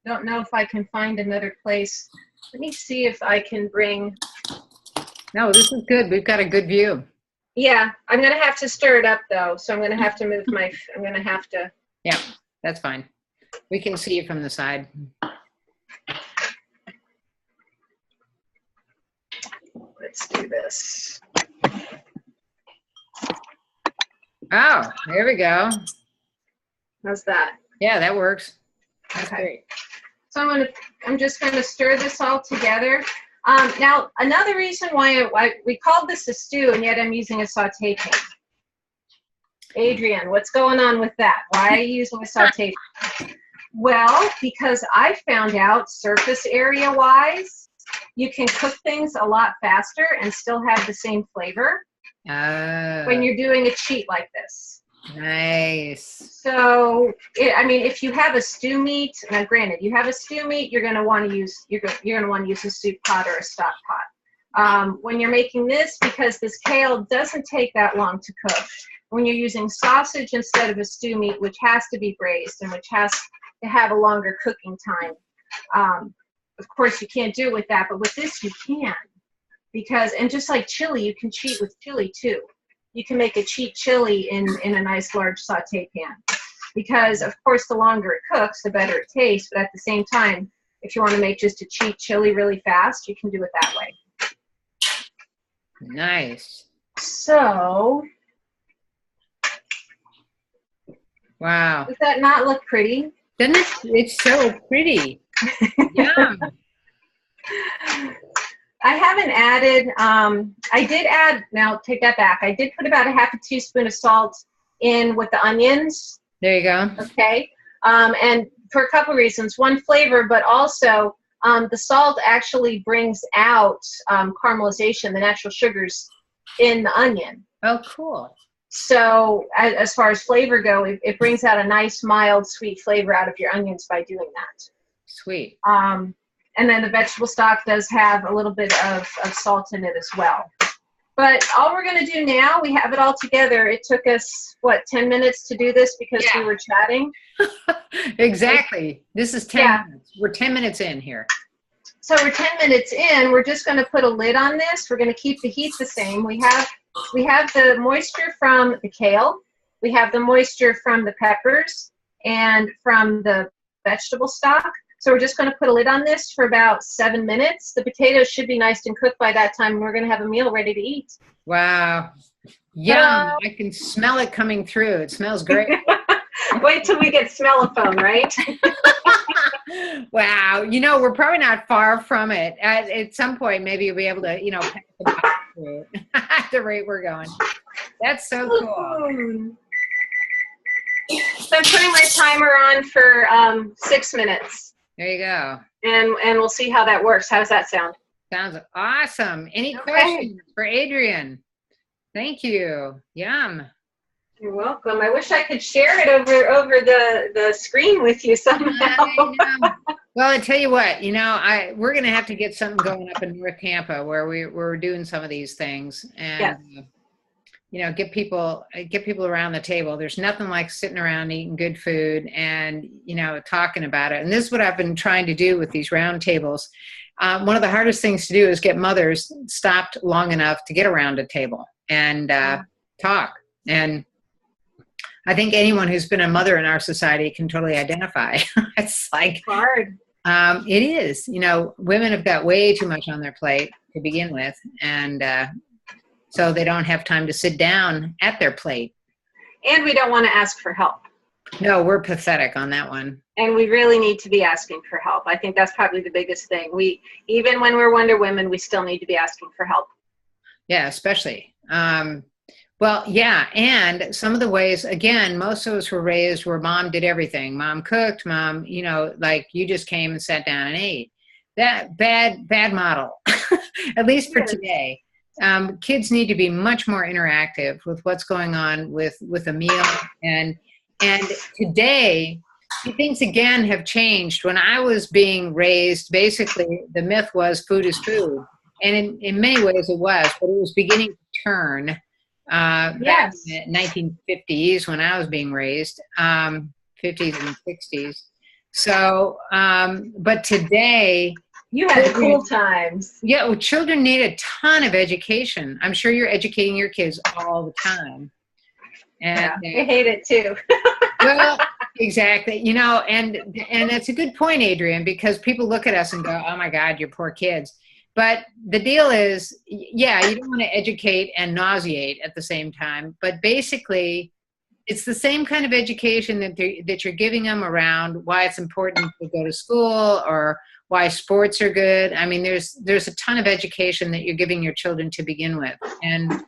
Speaker 2: Don't know if I can find another place. Let me see if I can bring.
Speaker 1: No, this is good. We've got a good view.
Speaker 2: Yeah, I'm going to have to stir it up, though. So I'm going to have to move
Speaker 1: Yeah, that's fine. We can see you from the side.
Speaker 2: Let's do this.
Speaker 1: Oh, there we go.
Speaker 2: How's that?
Speaker 1: Yeah, that works. That's
Speaker 2: Okay.
Speaker 1: great.
Speaker 2: So I'm just going to stir this all together. Now, another reason why we called this a stew, and yet I'm using a saute pan. Adrienne, what's going on with that? Why are you using a saute pan? Well, because I found out surface area-wise, you can cook things a lot faster and still have the same flavor when you're doing a cheat like this.
Speaker 1: Nice.
Speaker 2: So, if you have a stew meat, now granted, you have a stew meat, you're going to want to use a soup pot or a stock pot. When you're making this, because this kale doesn't take that long to cook, when you're using sausage instead of a stew meat, which has to be braised and which has to have a longer cooking time, of course you can't do it with that, but with this you can, and just like chili, you can cheat with chili too. You can make a cheat chili in a nice large saute pan, because of course the longer it cooks, the better it tastes. But at the same time, if you want to make just a cheat chili really fast, you can do it that way.
Speaker 1: Nice.
Speaker 2: So,
Speaker 1: Wow.
Speaker 2: does that not look pretty?
Speaker 1: Doesn't it? It's so pretty. Yum.
Speaker 2: I haven't added, I did add, now take that back. I did put about a half a teaspoon of salt in with the onions.
Speaker 1: There you go.
Speaker 2: Okay. And for a couple reasons. One, flavor, but also the salt actually brings out caramelization, the natural sugars in the onion.
Speaker 1: Oh, cool.
Speaker 2: So as far as flavor go, it brings out a nice, mild, sweet flavor out of your onions by doing that.
Speaker 1: Sweet.
Speaker 2: And then the vegetable stock does have a little bit of salt in it as well. But all we're going to do now, we have it all together. It took us, 10 minutes to do this because we were chatting?
Speaker 1: Exactly. This is 10 minutes. We're 10 minutes in here.
Speaker 2: So we're 10 minutes in. We're just going to put a lid on this. We're going to keep the heat the same. We have the moisture from the kale. We have the moisture from the peppers and from the vegetable stock. So we're just going to put a lid on this for about 7 minutes. The potatoes should be nice and cooked by that time, and we're going to have a meal ready to eat.
Speaker 1: Wow. Yum. I can smell it coming through. It smells great.
Speaker 2: Wait till we get smellophone, right?
Speaker 1: Wow. We're probably not far from it. At some point, maybe you'll be able to, pack the box through at the rate we're going. That's so cool.
Speaker 2: So I'm putting my timer on for 6 minutes.
Speaker 1: There you go.
Speaker 2: And we'll see how that works. How does that sound?
Speaker 1: Sounds awesome. Any
Speaker 2: Okay.
Speaker 1: questions for Adrienne? Thank you. Yum.
Speaker 2: You're welcome. I wish I could share it over the screen with you somehow.
Speaker 1: I know. Well, I tell you what, we're going to have to get something going up in North Tampa where we're doing some of these things, and get people around the table. There's nothing like sitting around eating good food and talking about it. And this is what I've been trying to do with these roundtables. One of the hardest things to do is get mothers stopped long enough to get around a table and talk. And I think anyone who's been a mother in our society can totally identify. It's like
Speaker 2: hard.
Speaker 1: It is. Women have got way too much on their plate to begin with, and so they don't have time to sit down at their plate.
Speaker 2: And we don't want to ask for help.
Speaker 1: No, we're pathetic on that one.
Speaker 2: And we really need to be asking for help. I think that's probably the biggest thing. Even when we're Wonder Women, we still need to be asking for help.
Speaker 1: Yeah, especially. Well, yeah, and some of the ways, again, most of us were raised where mom did everything. Mom cooked, mom, like you just came and sat down and ate. That bad model, at least for today. Kids need to be much more interactive with what's going on with a meal. And today, things again have changed. When I was being raised, basically the myth was food is food. And in many ways it was, but it was beginning to turn. Back in the 1950s when I was being raised, 50s and 60s. So, but today...
Speaker 2: You had cool times.
Speaker 1: Yeah, well, children need a ton of education. I'm sure you're educating your kids all the time. And
Speaker 2: I hate it too.
Speaker 1: Well, exactly. And that's a good point, Adrienne, because people look at us and go, oh my God, your poor kids. But the deal is, yeah, you don't want to educate and nauseate at the same time. But basically, it's the same kind of education that you're giving them around why it's important to go to school or why sports are good. I mean, there's a ton of education that you're giving your children to begin with. And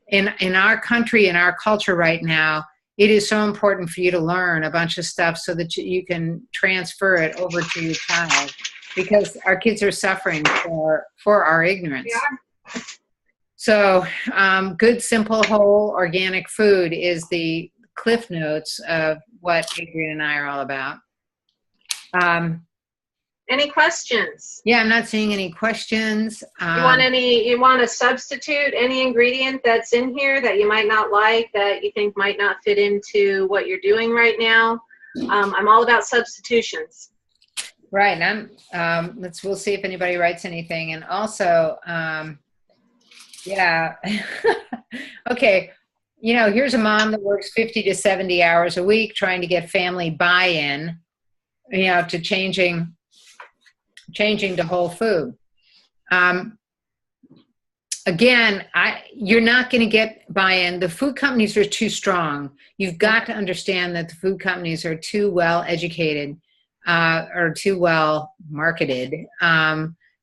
Speaker 1: in our country, in our culture right now, it is so important for you to learn a bunch of stuff so that you can transfer it over to your child. Because our kids are suffering for our ignorance.
Speaker 2: Yeah.
Speaker 1: So good, simple, whole, organic food is the cliff notes of what Adrienne and I are all about.
Speaker 2: Any questions?
Speaker 1: Yeah, I'm not seeing any questions.
Speaker 2: You want to substitute any ingredient that's in here that you might not like, that you think might not fit into what you're doing right now? I'm all about substitutions.
Speaker 1: Right, and we'll see if anybody writes anything. And also, yeah, okay, here's a mom that works 50 to 70 hours a week trying to get family buy-in, to changing to whole food. Again, you're not going to get buy-in. The food companies are too strong. You've got to understand that the food companies are too well educated. Or too well marketed.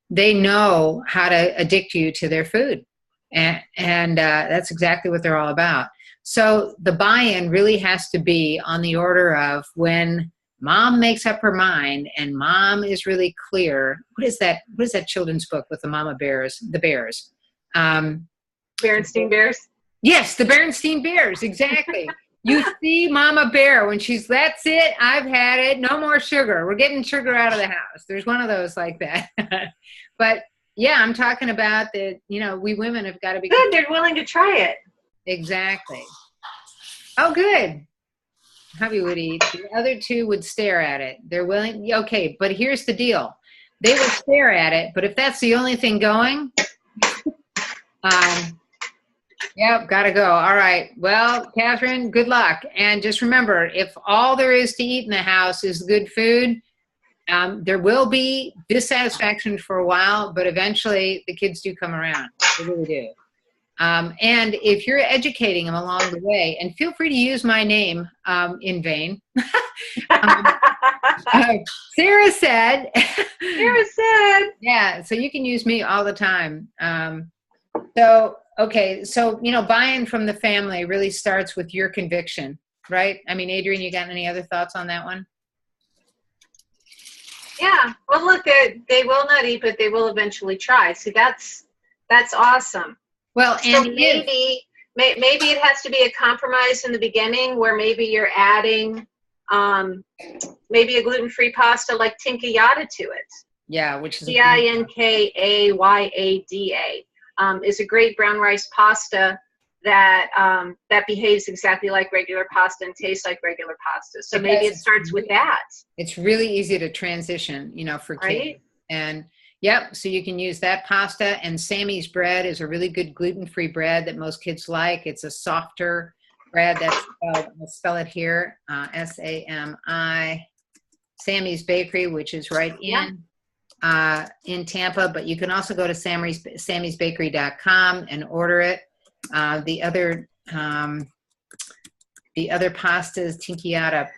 Speaker 1: They know how to addict you to their food. And that's exactly what they're all about. So the buy-in really has to be on the order of when mom makes up her mind and mom is really clear. What is that children's book with the mama bears, the bears?
Speaker 2: Berenstein Bears?
Speaker 1: Yes, the Berenstein Bears, exactly. You see Mama Bear when that's it, I've had it, no more sugar. We're getting sugar out of the house. There's one of those like that. But yeah, I'm talking about that, we women have got to be
Speaker 2: good. They're willing to try it.
Speaker 1: Exactly. Oh, good. Hubby would eat. The other two would stare at it. They're willing. Okay, but here's the deal. They will stare at it, but if that's the only thing going, yep, gotta go. All right. Well, Catherine, good luck. And just remember, if all there is to eat in the house is good food, there will be dissatisfaction for a while, but eventually the kids do come around. They really do. And if you're educating them along the way, and feel free to use my name in vain. Sarah said.
Speaker 2: Sarah said.
Speaker 1: Yeah, so you can use me all the time. Okay, so, buy-in from the family really starts with your conviction, right? I mean, Adrienne, you got any other thoughts on that one?
Speaker 2: Yeah. Well, look, they will not eat, but they will eventually try. See, that's awesome.
Speaker 1: Well,
Speaker 2: So
Speaker 1: and
Speaker 2: maybe it has to be a compromise in the beginning, where maybe you're adding maybe a gluten-free pasta like tinkyada to it.
Speaker 1: yeah, which is
Speaker 2: Tinkyada is a great brown rice pasta that behaves exactly like regular pasta and tastes like regular pasta. So maybe it starts with that.
Speaker 1: It's really easy to transition, for kids.
Speaker 2: Right?
Speaker 1: And yep, so you can use that pasta. And Sammy's bread is a really good gluten-free bread that most kids like. It's a softer bread. That's spelled, I'll spell it here, S-A-M-I, Sammy's Bakery, which is right in Tampa. But you can also go to sammysbakery.com and order it. The other pasta is tinkyada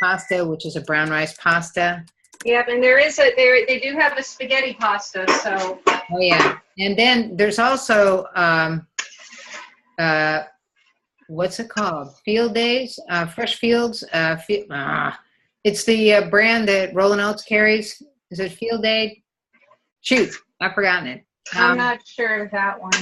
Speaker 1: pasta, which is a brown rice pasta.
Speaker 2: Yep, and they do have a spaghetti pasta. So.
Speaker 1: Oh yeah, and then there's also what's it called? Field Days, Fresh Fields. It's the brand that Rollin' Oats carries. Is it Field Day? Shoot, I've forgotten it.
Speaker 2: I'm not sure of that one.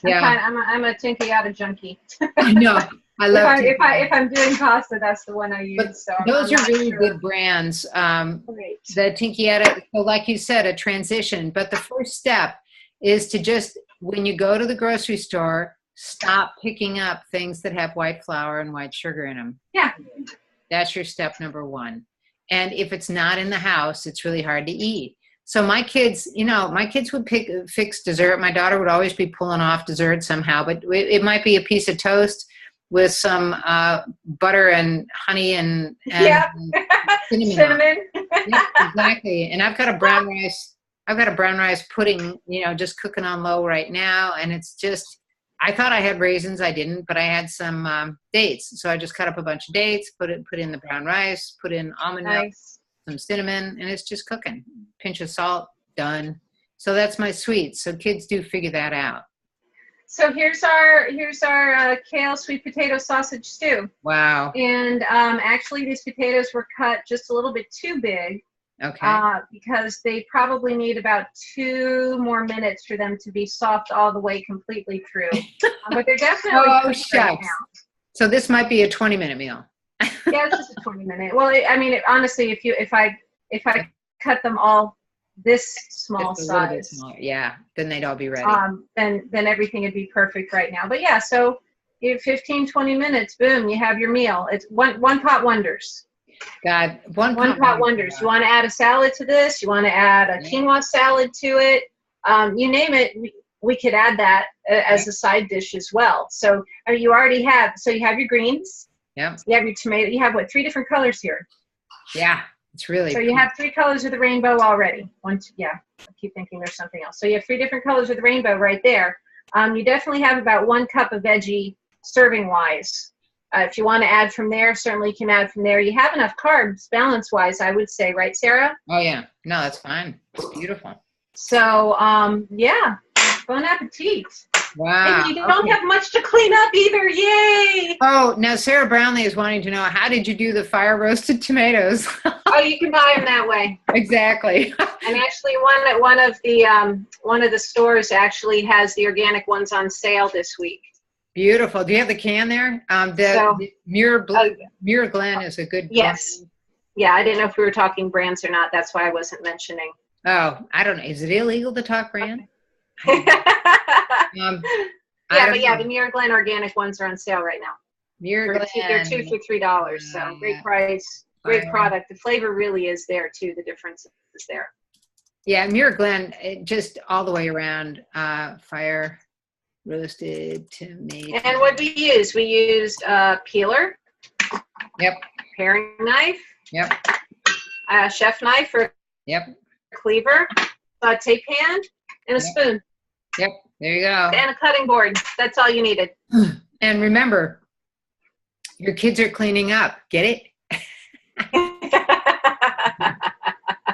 Speaker 1: Yeah,
Speaker 2: I'm a tinkyada junkie.
Speaker 1: I know. I love
Speaker 2: if I'm doing pasta, that's the one I use.
Speaker 1: But
Speaker 2: so
Speaker 1: those are really good brands.
Speaker 2: Great.
Speaker 1: The tinkyada, so like you said, a transition. But the first step is to just, when you go to the grocery store, stop picking up things that have white flour and white sugar in them.
Speaker 2: Yeah.
Speaker 1: That's your step number one. And if it's not in the house, it's really hard to eat. So my kids would fix dessert. My daughter would always be pulling off dessert somehow, but it might be a piece of toast with some butter and honey and cinnamon. Yeah, exactly. And I've got a brown rice pudding, just cooking on low right now. And it's just, I thought I had raisins. I didn't, but I had some dates. So I just cut up a bunch of dates, put in the brown rice, put in almond milk, some cinnamon, and it's just cooking. Pinch of salt, done. So that's my sweet. So kids do figure that out.
Speaker 2: So here's our kale sweet potato sausage stew.
Speaker 1: Wow.
Speaker 2: And actually these potatoes were cut just a little bit too big.
Speaker 1: Okay.
Speaker 2: Because they probably need about 2 more minutes for them to be soft all the way completely through. But they're definitely
Speaker 1: shucks.
Speaker 2: Right now.
Speaker 1: So this might be a 20-minute meal.
Speaker 2: Yeah, it's just a 20-minute. Well, honestly, if I cut them all this small size,
Speaker 1: yeah, then they'd all be ready.
Speaker 2: Then everything would be perfect right now. But yeah, so 15, 20 minutes, boom, you have your meal. It's one pot wonders.
Speaker 1: God,
Speaker 2: one pot wonders. You want to add a salad to this? You want to add a quinoa salad to it? You name it. We could add that as a side dish as well. So you already have. So you have your greens.
Speaker 1: Yeah.
Speaker 2: You have your tomato. You have 3 different colors here.
Speaker 1: Yeah, it's really.
Speaker 2: So you have 3 colors of the rainbow already. I keep thinking there's something else. So you have 3 different colors of the rainbow right there. You definitely have about 1 cup of veggie serving wise. If you want to add from there, certainly you can add from there. You have enough carbs balance wise, I would say, right, Sarah?
Speaker 1: Oh yeah, no, that's fine. It's beautiful.
Speaker 2: So bon appetit.
Speaker 1: Wow.
Speaker 2: And you don't have much to clean up either. Yay!
Speaker 1: Oh, now Sarah Brownlee is wanting to know, how did you do the fire roasted tomatoes?
Speaker 2: Oh, you can buy them that way.
Speaker 1: Exactly.
Speaker 2: And actually, one of the stores actually has the organic ones on sale this week.
Speaker 1: Beautiful. Do you have the can there? The Muir Glen is a good.
Speaker 2: Yes. Brand. Yeah, I didn't know if we were talking brands or not. That's why I wasn't mentioning.
Speaker 1: Oh, I don't know. Is it illegal to talk brand?
Speaker 2: Okay. The Muir Glen organic ones are on sale right now.
Speaker 1: Muir Glen.
Speaker 2: They're 2 for $3. So great price, great product. The flavor really is there too. The difference is there. Yeah,
Speaker 1: Muir Glen, just all the way around. Fire roasted tomato.
Speaker 2: And what we used peeler.
Speaker 1: Yep.
Speaker 2: Paring knife.
Speaker 1: Yep.
Speaker 2: Chef knife or cleaver, saute pan, and a spoon.
Speaker 1: Yep. There you go.
Speaker 2: And a cutting board. That's all you needed.
Speaker 1: And remember, your kids are cleaning up. Get it?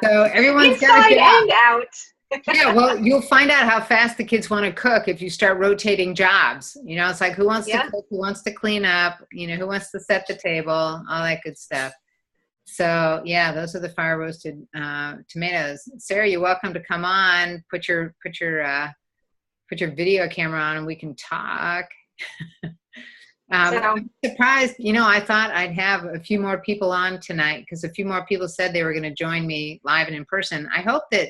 Speaker 1: So everyone's got to get
Speaker 2: out.
Speaker 1: Yeah, well, you'll find out how fast the kids want to cook if you start rotating jobs. It's like, who wants to cook, who wants to clean up, who wants to set the table, all that good stuff. So yeah, those are the fire roasted tomatoes. Sarah, you're welcome to come on. Put your video camera on, and we can talk. I'm surprised. I thought I'd have a few more people on tonight because a few more people said they were going to join me live and in person. I hope that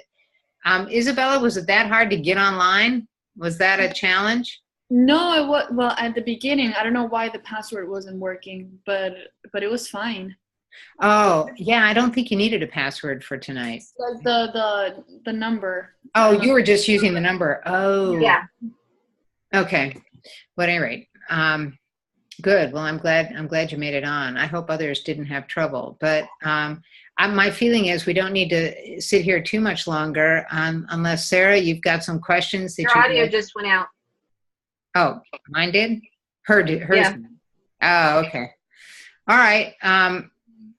Speaker 1: Isabella, was it that hard to get online? Was that a challenge?
Speaker 4: No, it was, well, at the beginning, I don't know why the password wasn't working, but it was fine.
Speaker 1: Oh, yeah, I don't think you needed a password for tonight.
Speaker 4: Like the number.
Speaker 1: Oh, you were just using the number. Oh.
Speaker 2: Yeah.
Speaker 1: Okay. Well, at any rate, good. Well, I'm glad you made it on. I hope others didn't have trouble, but my feeling is we don't need to sit here too much longer unless, Sarah, you've got some questions.
Speaker 2: Your audio just went out.
Speaker 1: Oh, mine did? Hers
Speaker 2: Yeah.
Speaker 1: did. Oh, okay. All right.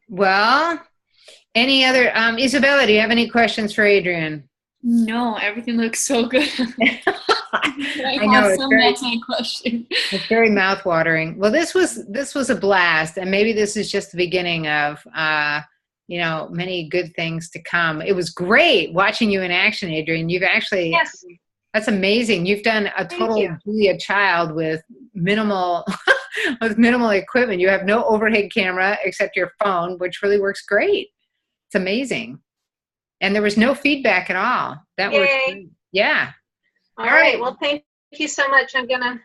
Speaker 1: Well, any other, Isabella, do you have any questions for Adrienne?
Speaker 4: No, everything looks so good.
Speaker 1: I know,
Speaker 4: that's my question.
Speaker 1: It's very mouth-watering. Well, this was a blast, and maybe this is just the beginning of many good things to come. It was great watching you in action, Adrienne. You've actually,
Speaker 2: Yes.
Speaker 1: That's amazing. You've done a total Julia Child with minimal equipment. You have no overhead camera except your phone, which really works great. It's amazing. And there was no feedback at all. That was great. Yeah.
Speaker 2: All right. Well, thank you so much. I'm gonna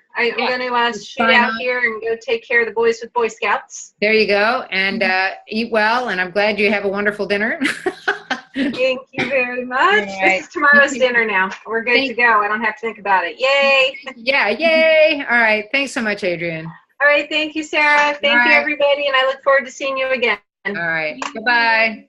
Speaker 2: shoot out here and go take care of the boys with Boy Scouts.
Speaker 1: There you go. And eat well. And I'm glad you have a wonderful dinner.
Speaker 2: Thank you very much. Right. This is tomorrow's dinner now. We're good to go. I don't have to think about it. Yay.
Speaker 1: Yeah, yay. All right. Thanks so much, Adrienne.
Speaker 2: All right. Thank you, Sarah. Thank you, everybody. And I look forward to seeing you again.
Speaker 1: All right. Goodbye.